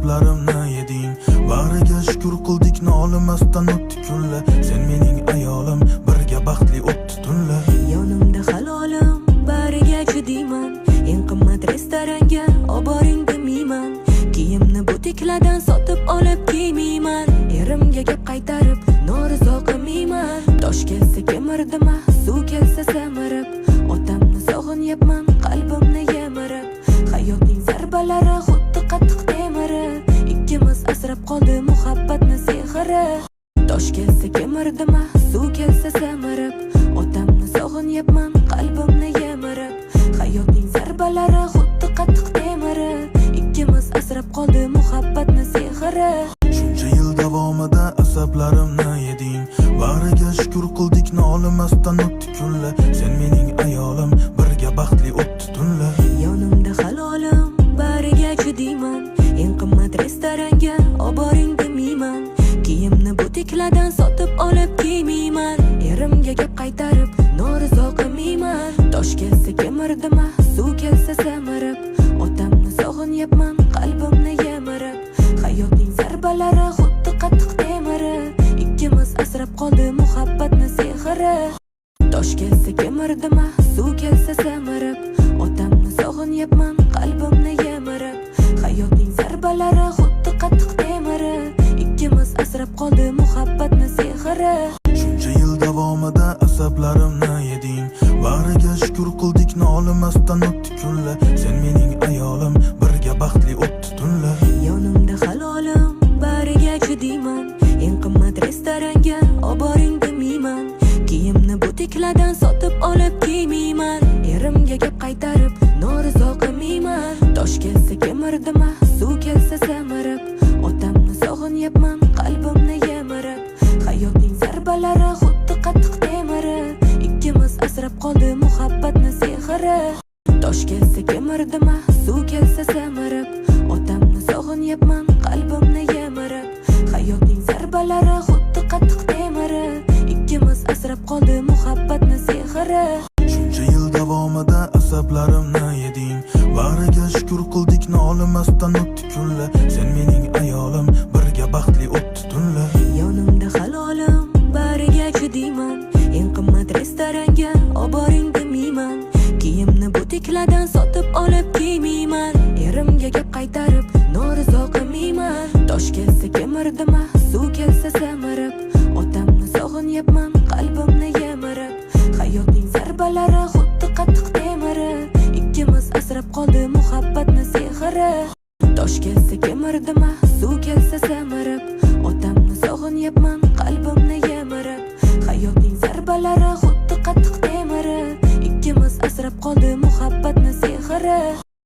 asablarimni yeding. Bariga shukr qildik, nolimasdan o'tdi kunlar. Sen mening ayolim, birga baxtli o'tdi tunlar. Yonimda halolim, bariga chidiyman. Eng qimmat restoranga oboring demayman. Kiyimni butiklardan sotib olib kiymayman. Erimga gap qaytarib norizo qilmayman. Tosh kelsa kemirdima, suv kelsa samirib. Otamni sog'inyapman, qalbimni yemirib. Hayotning zarbalari xuddi qattiq temirib. Ikkimiz asrab qoldi muhabbatni sehri. Tosh kelsa kemirdima, suv kelsa samirib. Otamni sog'inyapman, qalbimni yemirib. Hayotning zarbalari xuddi qattiq temirib. Ikkimiz asrab qoldi muhabbatni sehri. Shuncha yil davomida asablarimni yeding. Bariga shukr qildik, nolimasdan o'tdi kunlar. Sen mening ayolim, birga baxtli o'tdi tunlar. Yonimda halolim, bariga chidiyman. Eng qimmat restoranga oboring demayman. Kiyimni butiklardan sotib olib kiymayman. Erimga gap qaytarib norizo qilmayman. Tosh kelsa kemirdima, suv kelsa samirib. Otamni sog'inyapman, qalbimni yemirib. Hayotning zarbalari xuddi qattiq temirib. Ikkimiz asrab qoldi muhabbatni sehri. Tosh kelsa kemirdima, suv kelsa samirib. Otamni sog'inyapman, qalbimni yemirib. Hayotning zarbalari xuddi qattiq temirib. Ikkimiz asrab qoldi muhabbatni sehri. Shuncha yil davomida asablarimni yeding. Bariga shukr qildik, nolimasdan o'tdi kunlar. Sen mening ayolim, birga baxtli o'tdi tunlar. Yonimda halolim, bariga chidiyman. Eng qimmat restoranga oboring demayman. Kiyimni butiklardan sotib olib kiymayman. Erimga gap qaytarib norizo qilmayman. Tosh kelsa kemirdima, suv kelsa samirib. Otamni sog'inyapman, qalbimni yemirib. Hayotning zarbalari xuddi qattiq temirib. Ikkimiz asrab qoldi muhabbatni sehri. Tosh kelsa kemirdima, suv kelsa samirib. Otamni sog'inyapman, qalbimni yemirib. Hayotning zarbalari xuddi qattiq temirib. Ikkimiz asrab qoldi muhabbatni sehri. Shuncha yil davomida asablarimni yeding. Bariga shukr qildik, nolimasdan o'tdi kunlar. Sen mening ayolim, birga baxtli o'tdi tunlar. Yonimda halolim, bariga chidiyman. Eng qimmat restoranga oboring demayman. Kiyimni butiklardan sotib olib kiymayman. Erimga gap qaytarib norizo qilmayman. Tosh kelsa kemirdima, suv kelsa samirib. Otamni sog'inyapman, qalbimni yemirib. Hayotning zarbalari xuddi qattiq temirib. Ikkimiz asrab qoldi muhabbatni sehri. Tosh kelsa kemirdima, suv kelsa samirib. Otamni sog'inyapman, qalbimni yemirib. Hayotning zarbalari xuddi qattiq temirib. Ikkimiz asrab qoldi